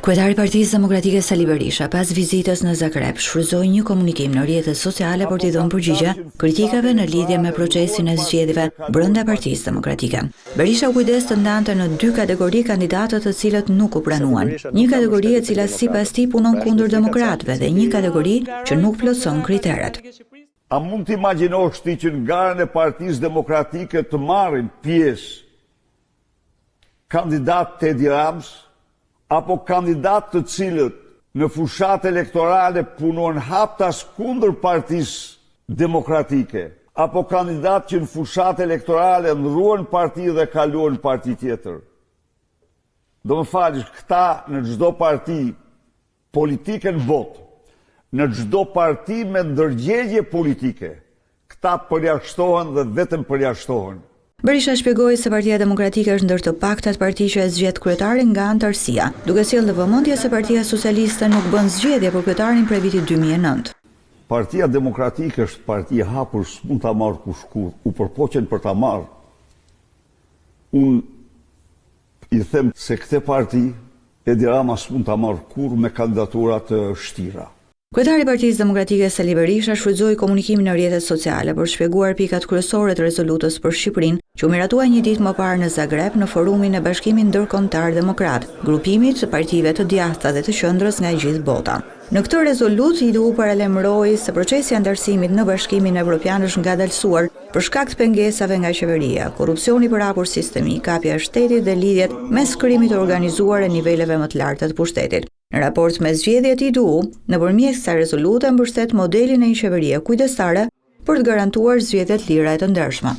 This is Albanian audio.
Kryetari i Partisë Demokratike Sali Berisha, pas vizitës në Zagreb, shfrytzoi një komunikim në rrjetet sociale për t'i dhënë përgjigje kritikave në lidhje me procesin e zgjedhjeve brenda Partisë Demokratike. Berisha u kujdes të ndante në dy kategori kandidatët të cilët nuk u pranuan. Një kategori e cila sipas tij punon kundër demokratëve dhe një kategori që nuk plotson kriteret. A mund të imagjinosh ti që në garën e Partisë Demokratike të marrin pjesë kandidat të Edi Rams, apo kandidat të cilët në fushat elektorale punojnë haptas kundër Partisë Demokratike, apo kandidat që në fushat elektorale ndruan parti dhe kaluan parti tjetër. Do më falësh, këta në çdo parti politike në botë, në çdo parti me ndërgjegje politike, këta përjashtohen dhe vetëm përjashtohen. Berisha shpjegoi se Partia Demokratike është ndër të paktat parti që e zgjedh kryetarin nga antarësia, duke sjellë në vëmendje se Partia Socialiste nuk bën zgjedhje për kryetarin prej vitit 2009. Partia Demokratike është parti e hapur, s'mund ta marrë kushkur, u përpoqen për ta marrë. Unë i them se këtë parti Edi Rama s'mund ta marrë kurrë me kandidatura të shtira. Kryetari i Partisë Demokratike Sali Berisha shfrytzoi komunikimin në rrjetet sociale për shpjeguar pikat kryesore të rezolutës për Shqipërinë, që u miratua një ditë më parë në Zagreb në forumin e Bashkimit Ndërkombëtar Demokrat, grupimit të partive të djathta dhe të qendrës nga gjithë bota. Në këtë rezolutë IDU paralajmëroi se procesi i antarësimit në Bashkimin Evropian është ngadalësuar për shkak të pengesave nga qeveria, korrupsioni për hapur sistemik, kapja e shtetit dhe lidhjet mes krimit të organizuar e niveleve më të larta të pushtetit. Në raport me zgjedhjet IDU, nëpërmjet kësaj rezolute mbështet modelin e një qeverie kujdestare për të garantuar zgjedhje të lira e të ndershme.